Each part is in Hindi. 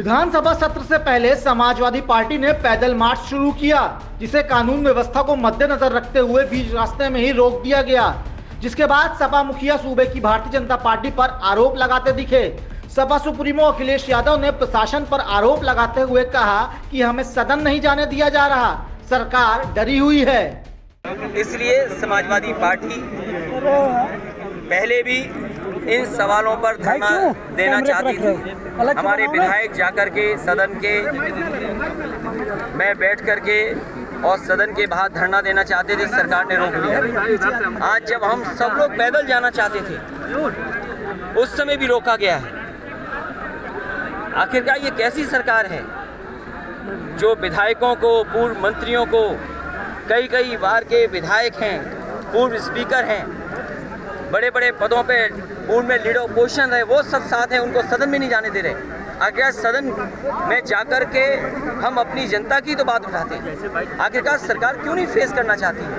विधानसभा सत्र से पहले समाजवादी पार्टी ने पैदल मार्च शुरू किया, जिसे कानून व्यवस्था को मद्देनजर रखते हुए बीच रास्ते में ही रोक दिया गया, जिसके बाद सपा मुखिया सूबे की भारतीय जनता पार्टी पर आरोप लगाते दिखे। सपा सुप्रीमो अखिलेश यादव ने प्रशासन पर आरोप लगाते हुए कहा कि हमें सदन नहीं जाने दिया जा रहा, सरकार डरी हुई है। इसलिए समाजवादी पार्टी पहले भी इन सवालों पर धरना देना चाहती थी। हमारे विधायक जाकर के सदन के में बैठ करके और सदन के बाहर धरना देना चाहते थे, सरकार ने रोक दिया। आज जब हम सब लोग पैदल जाना चाहते थे, उस समय भी रोका गया है। आखिरकार ये कैसी सरकार है जो विधायकों को, पूर्व मंत्रियों को, कई बार के विधायक हैं, पूर्व स्पीकर हैं, बड़े बड़े पदों पे पूर्व में लीडर ऑपोजिशन रहे, वो सब साथ हैं, उनको सदन में नहीं जाने दे रहे। आखिर सदन में जाकर के हम अपनी जनता की तो बात उठाते हैं। आखिरकार सरकार क्यों नहीं फेस करना चाहती है?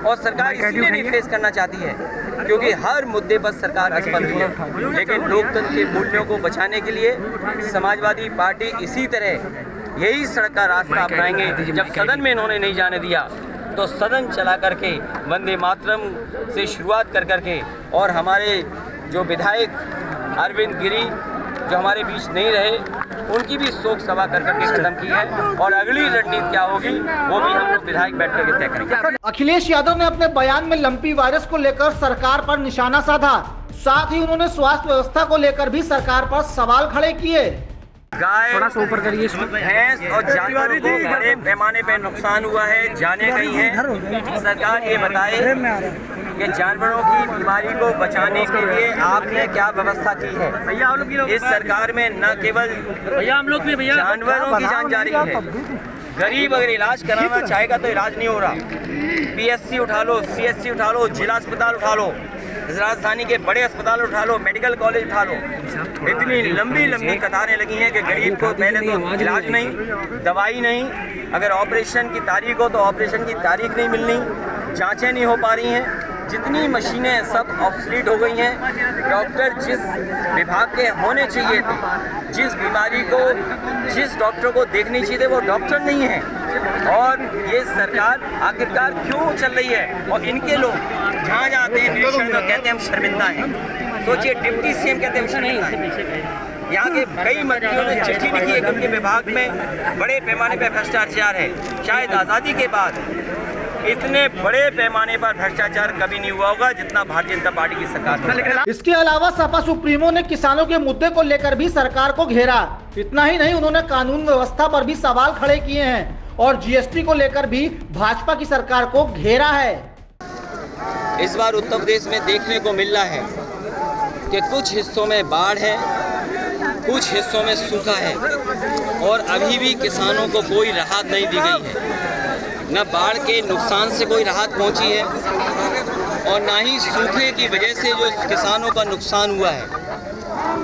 और सरकार इसलिए नहीं फेस करना चाहती है क्योंकि हर मुद्दे पर सरकार असफल हुई है। लेकिन लोकतंत्र के मूल्यों को बचाने के लिए समाजवादी पार्टी इसी तरह यही सड़क का रास्ता अपनाएंगे। जब सदन में इन्होंने नहीं जाने दिया तो सदन चला करके वंदे मातरम से शुरुआत कर करके और हमारे जो विधायक अरविंद गिरी जो हमारे बीच नहीं रहे, उनकी भी शोक सभा कर करके खत्म की है। और अगली रणनीति क्या होगी वो भी हम लोग विधायक बैठ करके तय करेंगे। अखिलेश यादव ने अपने बयान में लंपी वायरस को लेकर सरकार पर निशाना साधा, साथ ही उन्होंने स्वास्थ्य व्यवस्था को लेकर भी सरकार पर सवाल खड़े किए। गाय, भैंस और जानवरों को बड़े पैमाने पे नुकसान हुआ है, जाने गई हैं। सरकार ये बताए कि जानवरों की बीमारी को बचाने के लिए आपने क्या व्यवस्था की है? इस सरकार में न केवल जानवरों की जान जा रही है, गरीब अगर इलाज कराना चाहेगा तो इलाज नहीं हो रहा। PSC उठा लो, CSC उठा लो, जिला अस्पताल उठा लो, राजधानी के बड़े अस्पताल उठा लो, मेडिकल कॉलेज उठा लो, इतनी लंबी कतारें लगी हैं कि गरीब को पहले तो इलाज नहीं, दवाई नहीं, अगर ऑपरेशन की तारीख हो तो ऑपरेशन की तारीख नहीं मिलनी, जांचें नहीं हो पा रही हैं, जितनी मशीनें सब ऑब्सलीट हो गई हैं। डॉक्टर जिस विभाग के होने चाहिए थे, जिस बीमारी को जिस डॉक्टर को देखनी चाहिए थे, वो डॉक्टर नहीं है। और ये सरकार आखिरकार क्यों चल रही है? और इनके लोग जहाँ जाते हैं निरीक्षण में कहते हैं हम शर्मिंदा हैं। सोचिए, डिप्टी CM कहते हैं शर्मिंदा हैं। यहाँ के कई मंत्रियों ने चिट्ठी लिखी है कि उनके विभाग में बड़े पैमाने पर भ्रष्टाचार है। शायद आज़ादी के बाद इतने बड़े पैमाने पर भ्रष्टाचार कभी नहीं हुआ होगा जितना भारतीय जनता पार्टी की सरकार। इसके अलावा सपा सुप्रीमो ने किसानों के मुद्दे को लेकर भी सरकार को घेरा। इतना ही नहीं, उन्होंने कानून व्यवस्था पर भी सवाल खड़े किए हैं और GST को लेकर भी भाजपा की सरकार को घेरा है। इस बार उत्तर प्रदेश में देखने को मिल रहा है कि कुछ हिस्सों में बाढ़ है, कुछ हिस्सों में सूखा है और अभी भी किसानों को कोई राहत नहीं दी गई है। न बाढ़ के नुकसान से कोई राहत पहुंची है और ना ही सूखे की वजह से जो किसानों का नुकसान हुआ है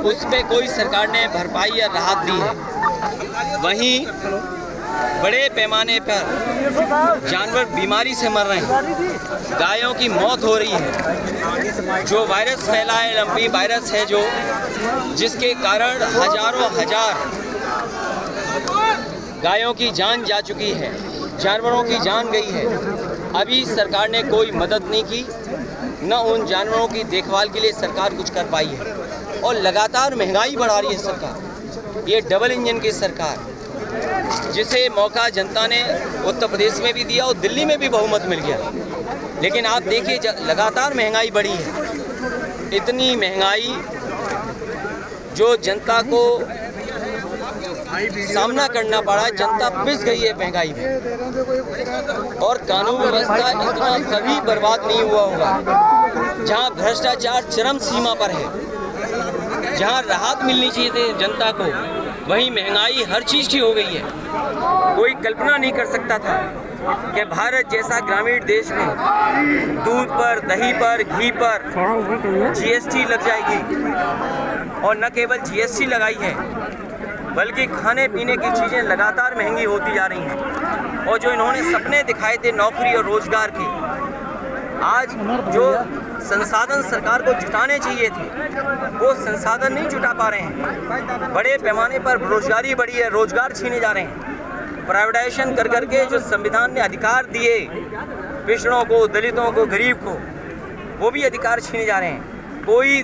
उस पे कोई सरकार ने भरपाई या राहत दी है। वहीं बड़े पैमाने पर जानवर बीमारी से मर रहे हैं, गायों की मौत हो रही है। जो वायरस फैला है, लंपी वायरस है जो, जिसके कारण हजारों गायों की जान जा चुकी है, जानवरों की जान गई है। अभी सरकार ने कोई मदद नहीं की, न उन जानवरों की देखभाल के लिए सरकार कुछ कर पाई है। और लगातार महंगाई बढ़ा रही है सरकार। ये डबल इंजन की सरकार, जिसे मौका जनता ने उत्तर प्रदेश में भी दिया और दिल्ली में भी बहुमत मिल गया। लेकिन आप देखिए, लगातार महंगाई बढ़ी है। इतनी महंगाई जो जनता को सामना करना पड़ा, जनता पिस गई है महंगाई में। और कानून व्यवस्था इतना कभी बर्बाद नहीं हुआ होगा। जहां भ्रष्टाचार चरम सीमा पर है, जहां राहत मिलनी चाहिए थी जनता को, वहीं महंगाई हर चीज़ की हो गई है। कोई कल्पना नहीं कर सकता था कि भारत जैसा ग्रामीण देश में दूध पर, दही पर, घी पर GST लग जाएगी। और न केवल GST लगाई है बल्कि खाने पीने की चीज़ें लगातार महंगी होती जा रही हैं। और जो इन्होंने सपने दिखाए थे नौकरी और रोजगार के, आज जो संसाधन सरकार को जुटाने चाहिए थे वो संसाधन नहीं जुटा पा रहे हैं। बड़े पैमाने पर बेरोजगारी बढ़ी है, रोजगार छीने जा रहे हैं। प्राइवेटाइजेशन कर करके जो संविधान ने अधिकार दिए पिछड़ों को, दलितों को, गरीब को, वो भी अधिकार छीने जा रहे हैं। कोई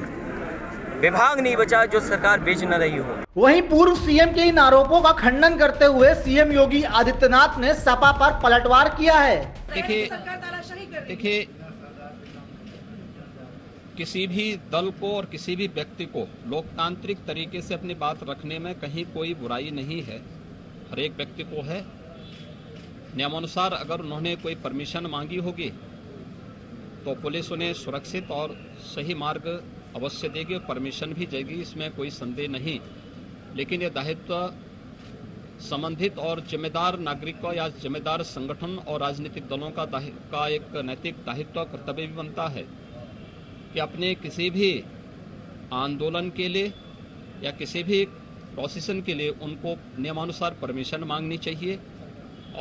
विभाग नहीं बचा जो सरकार बेच न रही हो। वहीं पूर्व सीएम के इन आरोपों का खंडन करते हुए सीएम योगी आदित्यनाथ ने सपा पर पलटवार किया है। देखिए किसी भी दल को और किसी भी व्यक्ति को लोकतांत्रिक तरीके से अपनी बात रखने में कहीं कोई बुराई नहीं है। हर एक व्यक्ति को है। नियमानुसार अगर उन्होंने कोई परमिशन मांगी होगी तो पुलिस उन्हें सुरक्षित और सही मार्ग अवश्य देगी और परमिशन भी देगी, इसमें कोई संदेह नहीं। लेकिन ये दायित्व संबंधित और जिम्मेदार नागरिकों या जिम्मेदार संगठन और राजनीतिक दलों का एक नैतिक दायित्व कर्तव्य भी बनता है कि अपने किसी भी आंदोलन के लिए या किसी भी प्रोसेशन के लिए उनको नियमानुसार परमिशन मांगनी चाहिए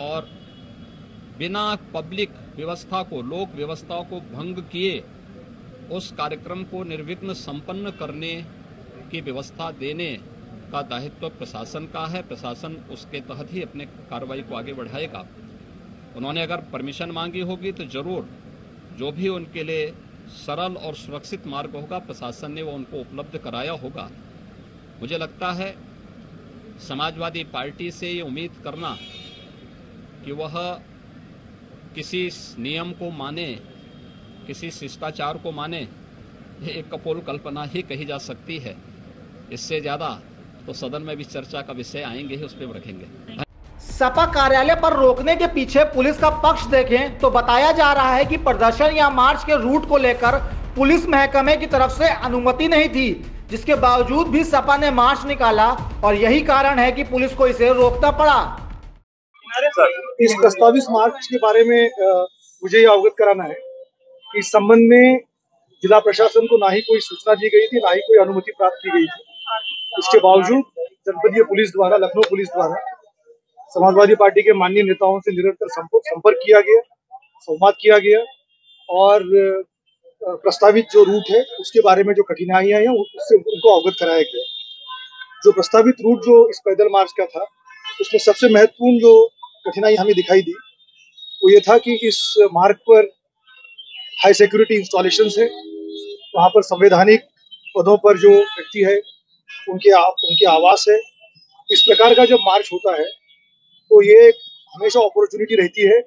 और बिना पब्लिक व्यवस्था को, लोक व्यवस्थाओं को भंग किए उस कार्यक्रम को निर्विघ्न संपन्न करने की व्यवस्था देने का दायित्व प्रशासन का है। प्रशासन उसके तहत ही अपने कार्रवाई को आगे बढ़ाएगा। उन्होंने अगर परमिशन मांगी होगी तो जरूर जो भी उनके लिए सरल और सुरक्षित मार्ग होगा प्रशासन ने वो उनको उपलब्ध कराया होगा। मुझे लगता है समाजवादी पार्टी से ये उम्मीद करना कि वह किसी नियम को माने, किसी शिष्टाचार को माने, ये एक कपोल कल्पना ही कही जा सकती है। इससे ज्यादा तो सदन में भी चर्चा का विषय आएंगे ही, उस पर रखेंगे। सपा कार्यालय पर रोकने के पीछे पुलिस का पक्ष देखें तो बताया जा रहा है कि प्रदर्शन या मार्च के रूट को लेकर पुलिस महकमे की तरफ से अनुमति नहीं थी, जिसके बावजूद भी सपा ने मार्च निकाला और यही कारण है कि पुलिस को इसे रोकना पड़ा। इस प्रस्तावित मार्च के बारे में मुझे ये अवगत कराना है कि इस संबंध में जिला प्रशासन को ना ही कोई सूचना दी गई थी, ना ही कोई अनुमति प्राप्त की गई थी। इसके बावजूद जनपदीय पुलिस द्वारा, लखनऊ पुलिस द्वारा समाजवादी पार्टी के माननीय नेताओं से निरंतर संपर्क किया गया, संवाद किया गया और प्रस्तावित जो रूट है उसके बारे में जो कठिनाइयां हैं उससे उनको अवगत कराया गया। जो प्रस्तावित रूट जो इस पैदल मार्च का था उसमें सबसे महत्वपूर्ण जो कठिनाई हमें दिखाई दी वो ये था कि इस मार्ग पर हाई सिक्योरिटी इंस्टॉलेशंस है। वहाँ पर संवैधानिक पदों पर जो व्यक्ति है उनके आवास है। इस प्रकार का जब मार्च होता है तो ये हमेशा अपॉर्चुनिटी रहती है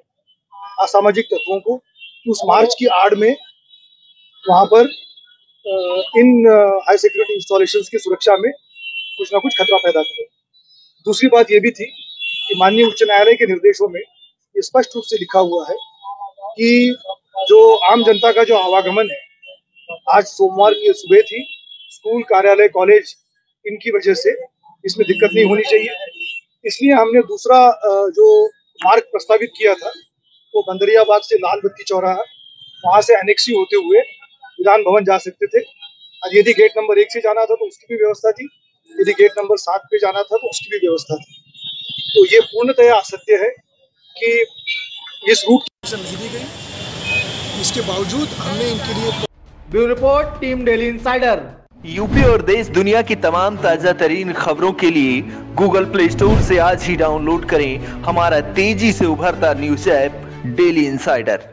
असामाजिक तत्वों को उस मार्च की आड़ में वहाँ पर इन हाई सिक्योरिटी इंस्टॉलेशंस की सुरक्षा में कुछ ना कुछ खतरा पैदा करे। दूसरी बात ये भी थी कि माननीय उच्च न्यायालय के निर्देशों में ये स्पष्ट रूप से लिखा हुआ है कि जो आम जनता का जो आवागमन है, आज सोमवार की सुबह थी, स्कूल, कार्यालय, कॉलेज, इनकी वजह से इसमें दिक्कत नहीं होनी चाहिए। इसलिए हमने दूसरा जो मार्ग प्रस्तावित किया था वो बंदरियाबाग से लाल बत्ती चौराहा, वहां से एनेक्सी होते हुए विधान भवन जा सकते थे। और यदि गेट नंबर 1 से जाना था तो उसकी भी व्यवस्था थी, यदि गेट नंबर 7 पे जाना था तो उसकी भी व्यवस्था थी। तो ये पूर्णतया असत्य है कि इस रूट की नहीं दी गई। इसके बावजूद हमने इनके लिए। Bureau report, team daily insider. UP और देश दुनिया की तमाम ताजा तरीन खबरों के लिए गूगल प्ले स्टोर से आज ही डाउनलोड करें हमारा तेजी से उभरता न्यूज ऐप डेली इंसाइडर।